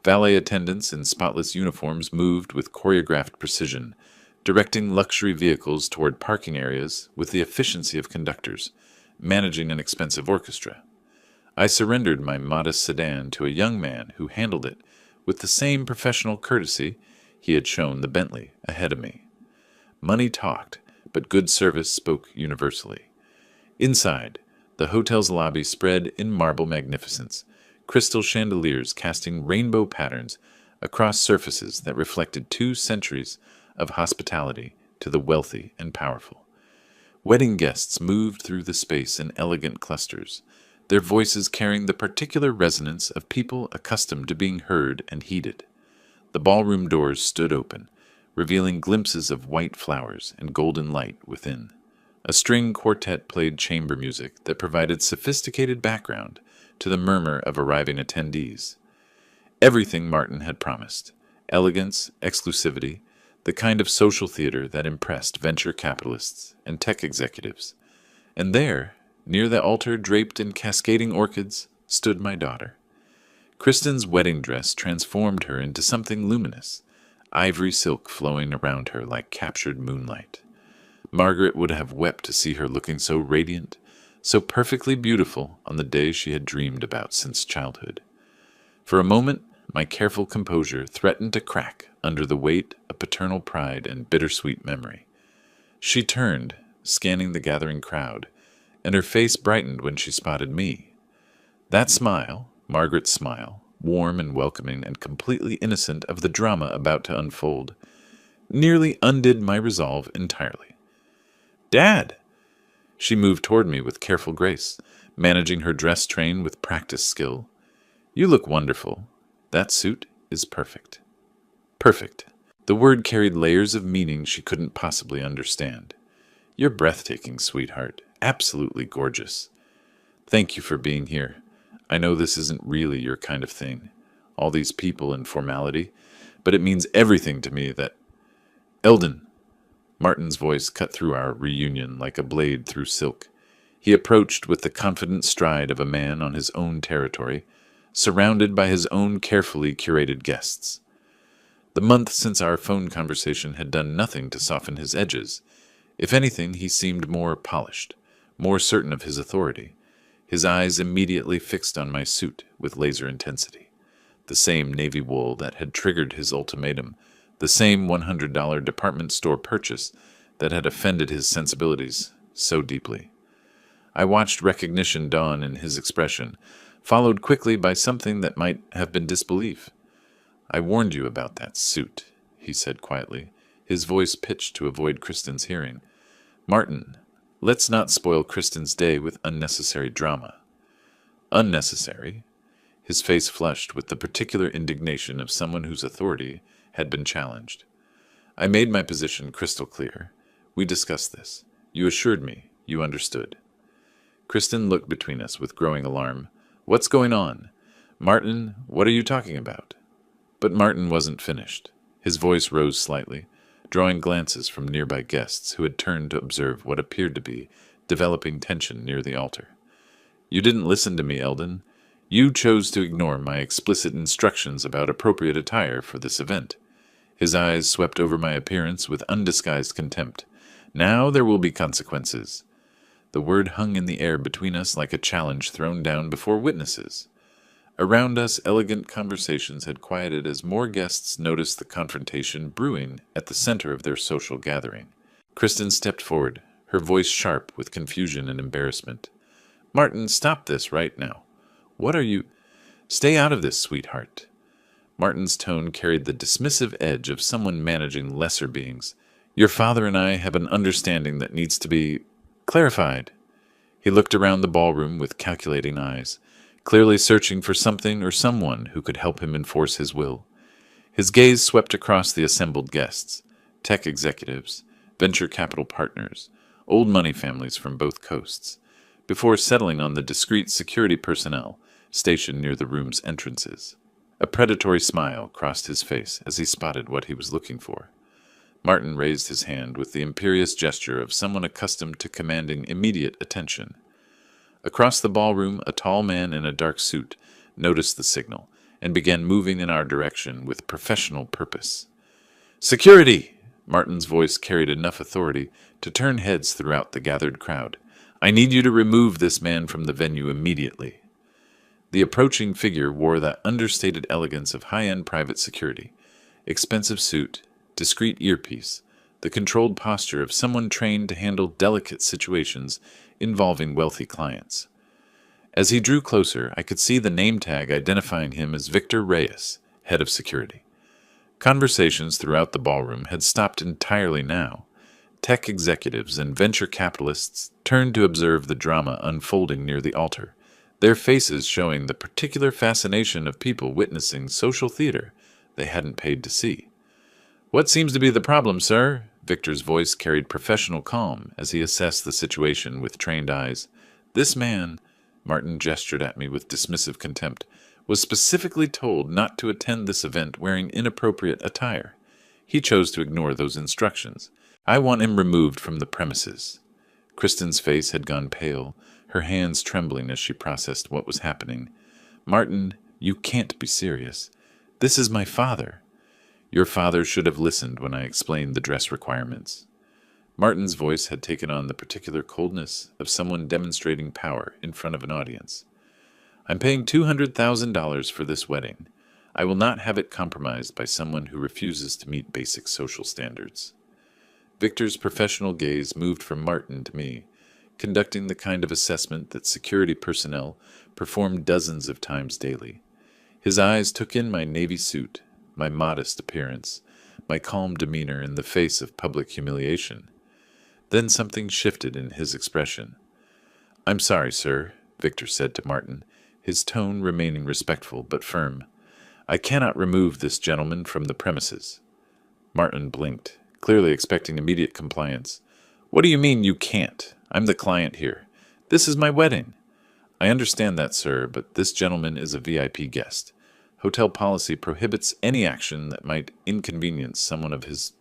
Valet attendants in spotless uniforms moved with choreographed precision, directing luxury vehicles toward parking areas with the efficiency of conductors, managing an expensive orchestra. I surrendered my modest sedan to a young man who handled it with the same professional courtesy he had shown the Bentley ahead of me. Money talked, but good service spoke universally. Inside, the hotel's lobby spread in marble magnificence, crystal chandeliers casting rainbow patterns across surfaces that reflected 2 centuries of hospitality to the wealthy and powerful. Wedding guests moved through the space in elegant clusters, their voices carrying the particular resonance of people accustomed to being heard and heeded. The ballroom doors stood open, revealing glimpses of white flowers and golden light within. A string quartet played chamber music that provided sophisticated background to the murmur of arriving attendees. Everything Martin had promised: elegance, exclusivity, the kind of social theater that impressed venture capitalists and tech executives. And there, near the altar draped in cascading orchids, stood my daughter. Kristen's wedding dress transformed her into something luminous, ivory silk flowing around her like captured moonlight. Margaret would have wept to see her looking so radiant, so perfectly beautiful on the day she had dreamed about since childhood. For a moment, my careful composure threatened to crack under the weight of paternal pride and bittersweet memory. She turned, scanning the gathering crowd, and her face brightened when she spotted me. That smile, Margaret's smile, warm and welcoming and completely innocent of the drama about to unfold, nearly undid my resolve entirely. "Dad!" She moved toward me with careful grace, managing her dress train with practiced skill. You look wonderful. That suit is perfect. Perfect. The word carried layers of meaning she couldn't possibly understand. You're breathtaking, sweetheart. Absolutely gorgeous. Thank you for being here. I know this isn't really your kind of thing. All these people and formality. But it means everything to me that... Eldon! Martin's voice cut through our reunion like a blade through silk. He approached with the confident stride of a man on his own territory, surrounded by his own carefully curated guests. The month since our phone conversation had done nothing to soften his edges. If anything, he seemed more polished, more certain of his authority. His eyes immediately fixed on my suit with laser intensity. The same navy wool that had triggered his ultimatum, the same $100 department store purchase that had offended his sensibilities so deeply. I watched recognition dawn in his expression, followed quickly by something that might have been disbelief. I warned you about that suit, he said quietly, his voice pitched to avoid Kristen's hearing. Martin, let's not spoil Kristen's day with unnecessary drama. Unnecessary? His face flushed with the particular indignation of someone whose authority had been challenged. I made my position crystal clear. We discussed this. You assured me you understood. Kristen looked between us with growing alarm. What's going on? Martin, what are you talking about? But Martin wasn't finished. His voice rose slightly, drawing glances from nearby guests who had turned to observe what appeared to be developing tension near the altar. You didn't listen to me, Eldon. You chose to ignore my explicit instructions about appropriate attire for this event. His eyes swept over my appearance with undisguised contempt. Now there will be consequences. The word hung in the air between us like a challenge thrown down before witnesses. Around us, elegant conversations had quieted as more guests noticed the confrontation brewing at the center of their social gathering. Kristen stepped forward, her voice sharp with confusion and embarrassment. Martin, stop this right now. What are you... Stay out of this, sweetheart. Martin's tone carried the dismissive edge of someone managing lesser beings. Your father and I have an understanding that needs to be clarified. He looked around the ballroom with calculating eyes, clearly searching for something or someone who could help him enforce his will. His gaze swept across the assembled guests, tech executives, venture capital partners, old money families from both coasts, before settling on the discreet security personnel stationed near the room's entrances. A predatory smile crossed his face as he spotted what he was looking for. Martin raised his hand with the imperious gesture of someone accustomed to commanding immediate attention. Across the ballroom, a tall man in a dark suit noticed the signal and began moving in our direction with professional purpose. Security! Martin's voice carried enough authority to turn heads throughout the gathered crowd. I need you to remove this man from the venue immediately. The approaching figure wore the understated elegance of high-end private security, expensive suit, discreet earpiece, the controlled posture of someone trained to handle delicate situations involving wealthy clients. As he drew closer, I could see the name tag identifying him as Victor Reyes, head of security. Conversations throughout the ballroom had stopped entirely now. Tech executives and venture capitalists turned to observe the drama unfolding near the altar, their faces showing the particular fascination of people witnessing social theater they hadn't paid to see. What seems to be the problem, sir? Victor's voice carried professional calm as he assessed the situation with trained eyes. This man, Martin gestured at me with dismissive contempt, was specifically told not to attend this event wearing inappropriate attire. He chose to ignore those instructions. I want him removed from the premises. Kristen's face had gone pale, her hands trembling as she processed what was happening. Martin, you can't be serious. This is my father. Your father should have listened when I explained the dress requirements. Martin's voice had taken on the particular coldness of someone demonstrating power in front of an audience. I'm paying $200,000 for this wedding. I will not have it compromised by someone who refuses to meet basic social standards. Victor's professional gaze moved from Martin to me, conducting the kind of assessment that security personnel perform dozens of times daily. His eyes took in my navy suit, my modest appearance, my calm demeanor in the face of public humiliation. Then something shifted in his expression. I'm sorry, sir, Victor said to Martin, his tone remaining respectful but firm. "I cannot remove this gentleman from the premises." Martin blinked, clearly expecting immediate compliance. "What do you mean you can't? I'm the client here. This is my wedding." "I understand that, sir, but this gentleman is a VIP guest. Hotel policy prohibits any action that might inconvenience someone of his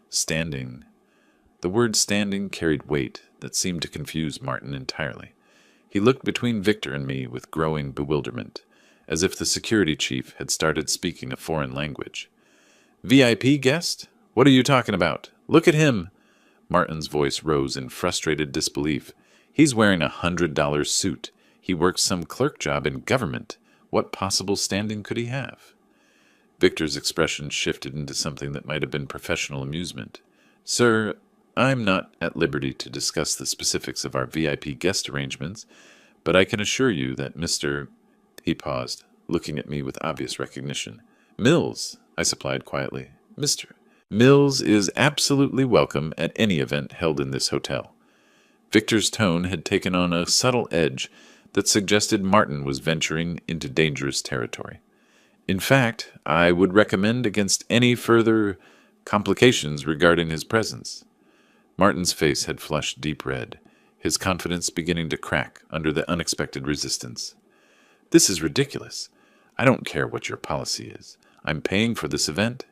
standing." The word standing carried weight that seemed to confuse Martin entirely. He looked between Victor and me with growing bewilderment, as if the security chief had started speaking a foreign language. "VIP guest? What are you talking about? Look at him!" Martin's voice rose in frustrated disbelief. "He's wearing $100 suit. He works some clerk job in government. What possible standing could he have?" Victor's expression shifted into something that might have been professional amusement. "Sir, I'm not at liberty to discuss the specifics of our VIP guest arrangements, but I can assure you that Mr. He paused, looking at me with obvious recognition. "Mills," I supplied quietly. "Mr. Mills is absolutely welcome at any event held in this hotel." Victor's tone had taken on a subtle edge that suggested Martin was venturing into dangerous territory. "In fact, I would recommend against any further complications regarding his presence." Martin's face had flushed deep red, his confidence beginning to crack under the unexpected resistance. "This is ridiculous. I don't care what your policy is. I'm paying for this event."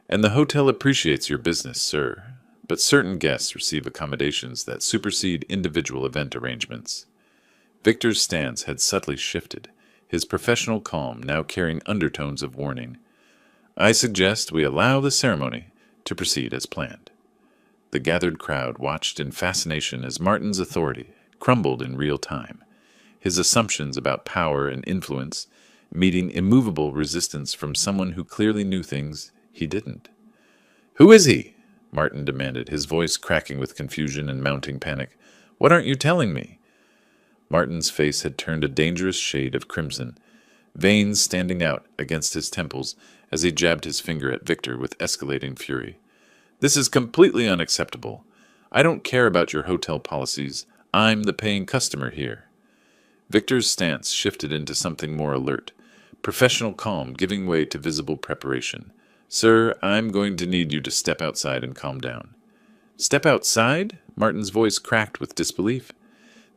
"And the hotel appreciates your business, sir, but certain guests receive accommodations that supersede individual event arrangements." Victor's stance had subtly shifted, his professional calm now carrying undertones of warning. "I suggest we allow the ceremony to proceed as planned." The gathered crowd watched in fascination as Martin's authority crumbled in real time, his assumptions about power and influence meeting immovable resistance from someone who clearly knew things he didn't. "Who is he?" Martin demanded, his voice cracking with confusion and mounting panic. "What aren't you telling me?" Martin's face had turned a dangerous shade of crimson, veins standing out against his temples as he jabbed his finger at Victor with escalating fury. "This is completely unacceptable. I don't care about your hotel policies. I'm the paying customer here." Victor's stance shifted into something more alert, professional calm giving way to visible preparation. "Sir, I'm going to need you to step outside and calm down." "Step outside?" Martin's voice cracked with disbelief.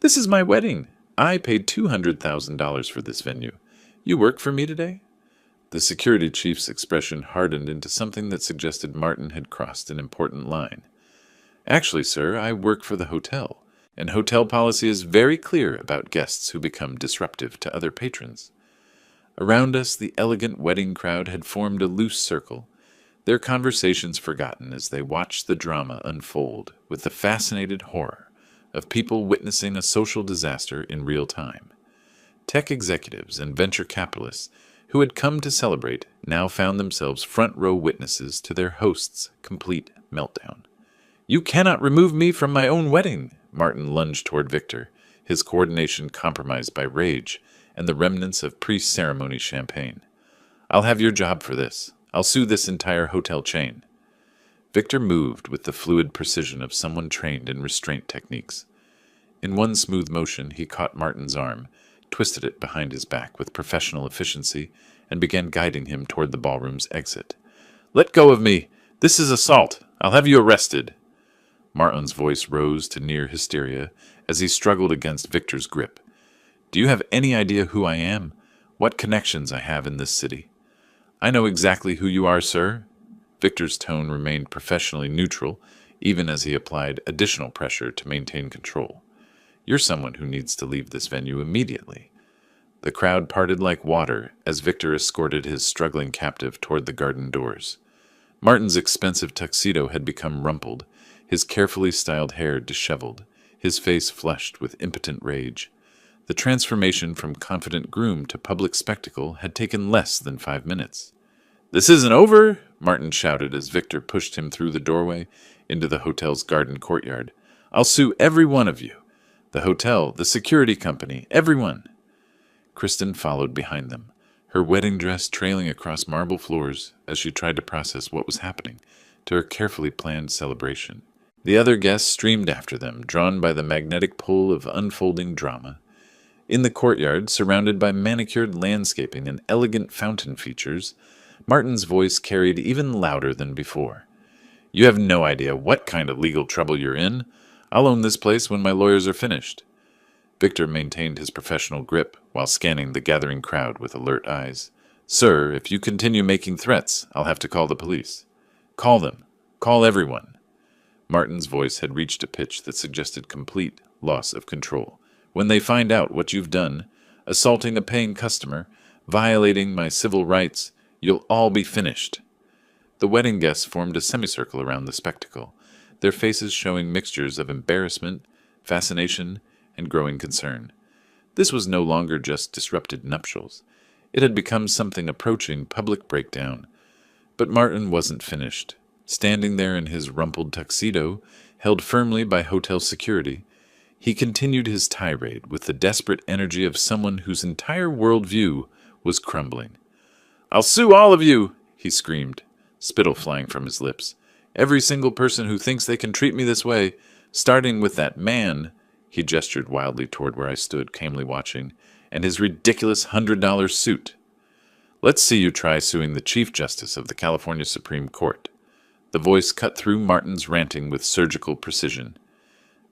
"This is my wedding. I paid $200,000 for this venue. You work for me today?" The security chief's expression hardened into something that suggested Martin had crossed an important line. "Actually, sir, I work for the hotel, and hotel policy is very clear about guests who become disruptive to other patrons." Around us, the elegant wedding crowd had formed a loose circle, their conversations forgotten as they watched the drama unfold with the fascinated horror of people witnessing a social disaster in real time. Tech executives and venture capitalists who had come to celebrate now found themselves front-row witnesses to their host's complete meltdown. "You cannot remove me from my own wedding!" Martin lunged toward Victor, his coordination compromised by rage and the remnants of pre-ceremony champagne. "I'll have your job for this. I'll sue this entire hotel chain." Victor moved with the fluid precision of someone trained in restraint techniques. In one smooth motion, he caught Martin's arm, twisted it behind his back with professional efficiency, and began guiding him toward the ballroom's exit. "Let go of me! This is assault! I'll have you arrested!" Martin's voice rose to near hysteria as he struggled against Victor's grip. "Do you have any idea who I am? What connections I have in this city?" "I know exactly who you are, sir." Victor's tone remained professionally neutral, even as he applied additional pressure to maintain control. "You're someone who needs to leave this venue immediately." The crowd parted like water as Victor escorted his struggling captive toward the garden doors. Martin's expensive tuxedo had become rumpled, his carefully styled hair disheveled, his face flushed with impotent rage. The transformation from confident groom to public spectacle had taken less than 5 minutes. "This isn't over!" Martin shouted as Victor pushed him through the doorway into the hotel's garden courtyard. "I'll sue every one of you. The hotel, the security company, everyone." Kristen followed behind them, her wedding dress trailing across marble floors as she tried to process what was happening to her carefully planned celebration. The other guests streamed after them, drawn by the magnetic pull of unfolding drama. In the courtyard, surrounded by manicured landscaping and elegant fountain features, Martin's voice carried even louder than before. "You have no idea what kind of legal trouble you're in. I'll own this place when my lawyers are finished." Victor maintained his professional grip while scanning the gathering crowd with alert eyes. "Sir, if you continue making threats, I'll have to call the police." "Call them. Call everyone." Martin's voice had reached a pitch that suggested complete loss of control. "When they find out what you've done, assaulting a paying customer, violating my civil rights, you'll all be finished." The wedding guests formed a semicircle around the spectacle, their faces showing mixtures of embarrassment, fascination, and growing concern. This was no longer just disrupted nuptials. It had become something approaching public breakdown. But Martin wasn't finished. Standing there in his rumpled tuxedo, held firmly by hotel security, he continued his tirade with the desperate energy of someone whose entire worldview was crumbling. "I'll sue all of you!" he screamed, spittle flying from his lips. "Every single person who thinks they can treat me this way, starting with that man," he gestured wildly toward where I stood, calmly watching, "and his ridiculous $100 suit. Let's see you try suing the Chief Justice of the California Supreme Court." The voice cut through Martin's ranting with surgical precision.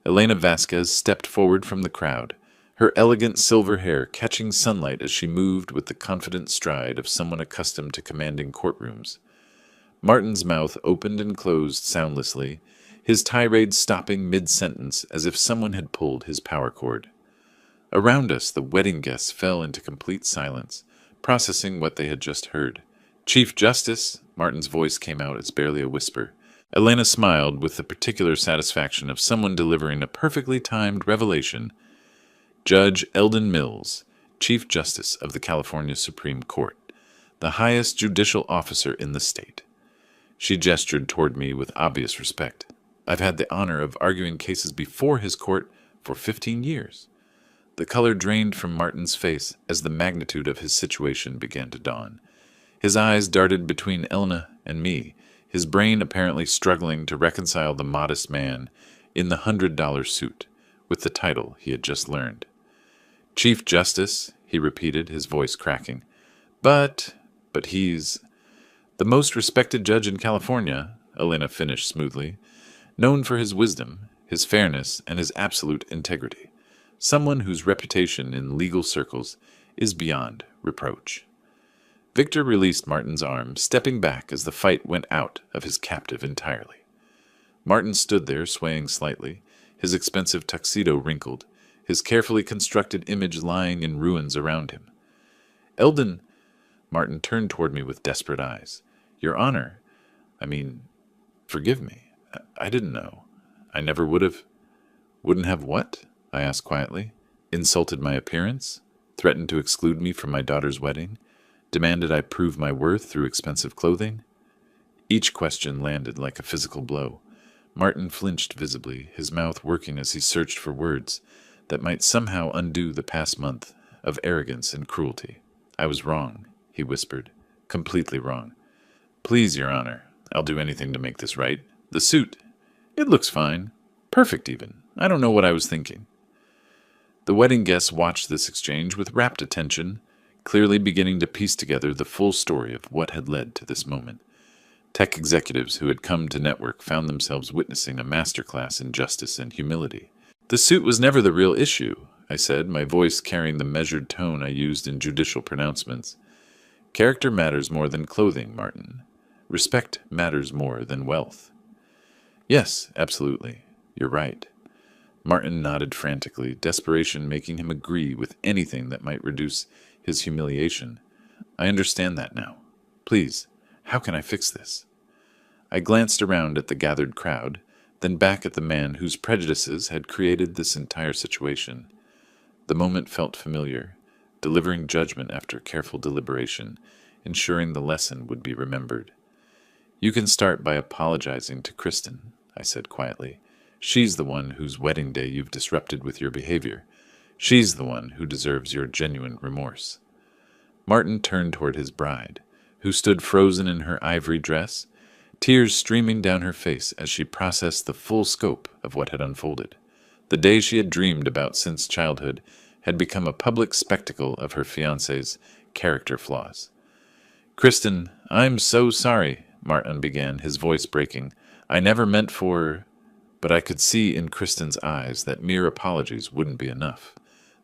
Elena Vasquez stepped forward from the crowd, her elegant silver hair catching sunlight as she moved with the confident stride of someone accustomed to commanding courtrooms. Martin's mouth opened and closed soundlessly, his tirade stopping mid-sentence as if someone had pulled his power cord. Around us, the wedding guests fell into complete silence, processing what they had just heard. "Chief Justice," Martin's voice came out as barely a whisper. Elena smiled with the particular satisfaction of someone delivering a perfectly timed revelation. "Judge Eldon Mills, Chief Justice of the California Supreme Court, the highest judicial officer in the state." She gestured toward me with obvious respect. "I've had the honor of arguing cases before his court for 15 years. The color drained from Martin's face as the magnitude of his situation began to dawn. His eyes darted between Elena and me, his brain apparently struggling to reconcile the modest man in the $100 suit with the title he had just learned. "Chief Justice," he repeated, his voice cracking. But he's the most respected judge in California," Elena finished smoothly, "known for his wisdom, his fairness, and his absolute integrity. Someone whose reputation in legal circles is beyond reproach." Victor released Martin's arm, stepping back as the fight went out of his captive entirely. Martin stood there, swaying slightly, his expensive tuxedo wrinkled, his carefully constructed image lying in ruins around him. "Eldon," Martin turned toward me with desperate eyes. "Your Honor, forgive me. I didn't know. I never wouldn't have what?" I asked quietly. "Insulted my appearance? Threatened to exclude me from my daughter's wedding? Demanded I prove my worth through expensive clothing?" Each question landed like a physical blow. Martin flinched visibly, his mouth working as he searched for words that might somehow undo the past month of arrogance and cruelty. "I was wrong," he whispered. "Completely wrong. Please, Your Honor, I'll do anything to make this right. The suit, it looks fine. Perfect, even. I don't know what I was thinking." The wedding guests watched this exchange with rapt attention, clearly beginning to piece together the full story of what had led to this moment. Tech executives who had come to network found themselves witnessing a masterclass in justice and humility. "The suit was never the real issue," I said, my voice carrying the measured tone I used in judicial pronouncements. "Character matters more than clothing, Martin. Respect matters more than wealth." "Yes, absolutely. You're right." Martin nodded frantically, desperation making him agree with anything that might reduce his humiliation. "I understand that now. Please, how can I fix this?" I glanced around at the gathered crowd, then back at the man whose prejudices had created this entire situation. The moment felt familiar, delivering judgment after careful deliberation, ensuring the lesson would be remembered. "You can start by apologizing to Kristen," I said quietly. "She's the one whose wedding day you've disrupted with your behavior. She's the one who deserves your genuine remorse." Martin turned toward his bride, who stood frozen in her ivory dress, tears streaming down her face as she processed the full scope of what had unfolded. The day she had dreamed about since childhood had become a public spectacle of her fiancé's character flaws. "Kristen, I'm so sorry," Martin began, his voice breaking. "I never meant for—" But I could see in Kristen's eyes that mere apologies wouldn't be enough.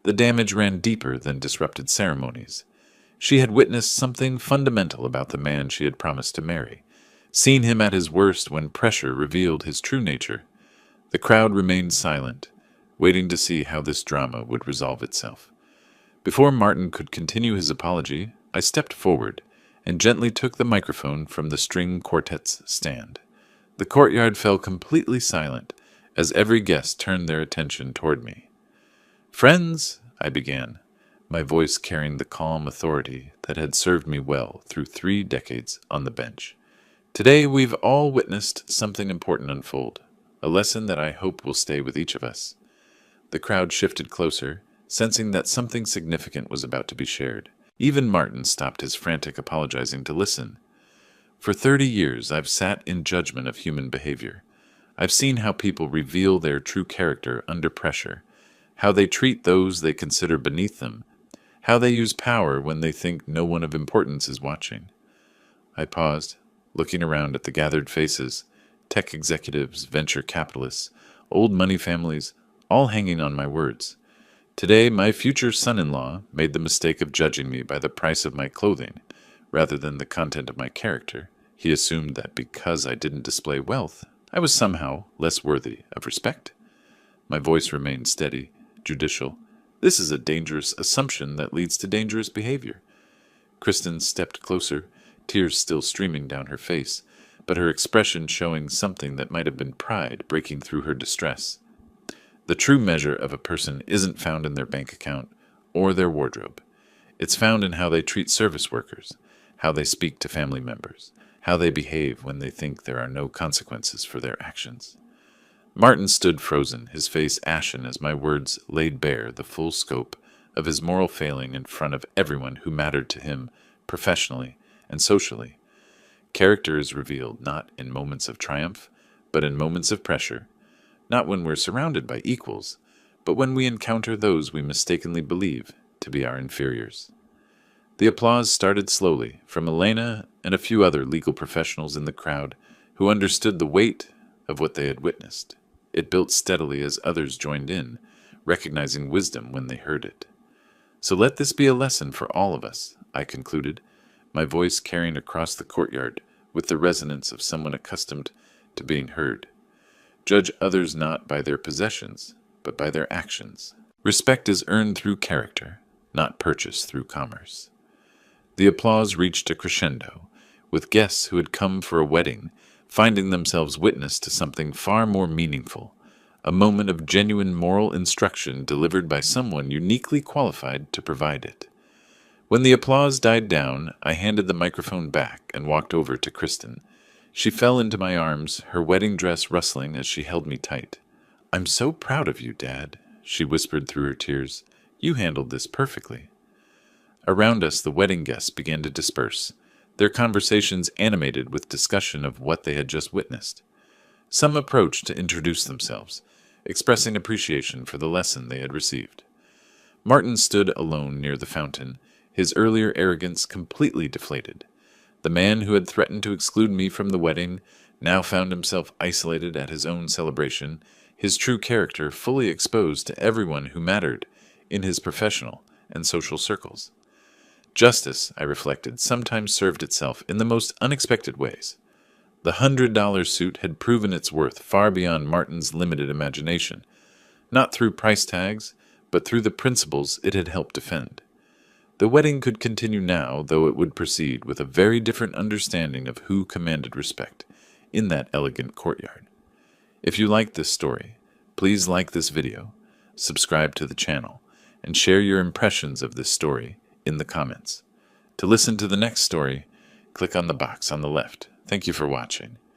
The damage ran deeper than disrupted ceremonies. She had witnessed something fundamental about the man she had promised to marry, seen him at his worst when pressure revealed his true nature. The crowd remained silent, waiting to see how this drama would resolve itself. Before Martin could continue his apology, I stepped forward and gently took the microphone from the string quartet's stand. The courtyard fell completely silent as every guest turned their attention toward me. "Friends," I began, my voice carrying the calm authority that had served me well through 3 decades on the bench. "Today we've all witnessed something important unfold, a lesson that I hope will stay with each of us." The crowd shifted closer, sensing that something significant was about to be shared. Even Martin stopped his frantic apologizing to listen. "For 30 years I've sat in judgment of human behavior. I've seen how people reveal their true character under pressure, how they treat those they consider beneath them, how they use power when they think no one of importance is watching." I paused, looking around at the gathered faces, tech executives, venture capitalists, old money families, all hanging on my words. Today, my future son-in-law made the mistake of judging me by the price of my clothing, rather than the content of my character. He assumed that because I didn't display wealth, I was somehow less worthy of respect. My voice remained steady, judicial. "This is a dangerous assumption that leads to dangerous behavior." Kristen stepped closer, tears still streaming down her face, but her expression showing something that might have been pride breaking through her distress. "The true measure of a person isn't found in their bank account or their wardrobe. It's found in how they treat service workers, how they speak to family members, how they behave when they think there are no consequences for their actions." Martin stood frozen, his face ashen as my words laid bare the full scope of his moral failing in front of everyone who mattered to him professionally and socially. Character is revealed not in moments of triumph, but in moments of pressure, not when we're surrounded by equals, but when we encounter those we mistakenly believe to be our inferiors. The applause started slowly from Elena and a few other legal professionals in the crowd who understood the weight of what they had witnessed. It built steadily as others joined in, recognizing wisdom when they heard it. "So let this be a lesson for all of us," I concluded, my voice carrying across the courtyard with the resonance of someone accustomed to being heard. "Judge others not by their possessions, but by their actions. Respect is earned through character, not purchased through commerce." The applause reached a crescendo, with guests who had come for a wedding finding themselves witness to something far more meaningful, a moment of genuine moral instruction delivered by someone uniquely qualified to provide it. When the applause died down, I handed the microphone back and walked over to Kristen. She fell into my arms, her wedding dress rustling as she held me tight. "I'm so proud of you, Dad," she whispered through her tears. "You handled this perfectly." Around us, the wedding guests began to disperse, their conversations animated with discussion of what they had just witnessed. Some approached to introduce themselves, expressing appreciation for the lesson they had received. Martin stood alone near the fountain, his earlier arrogance completely deflated. The man who had threatened to exclude me from the wedding now found himself isolated at his own celebration, his true character fully exposed to everyone who mattered in his professional and social circles. Justice, I reflected, sometimes served itself in the most unexpected ways. The $100 suit had proven its worth far beyond Martin's limited imagination, not through price tags, but through the principles it had helped defend. The wedding could continue now, though it would proceed with a very different understanding of who commanded respect in that elegant courtyard. If you like this story, please like this video, subscribe to the channel, and share your impressions of this story in the comments. To listen to the next story, click on the box on the left. Thank you for watching.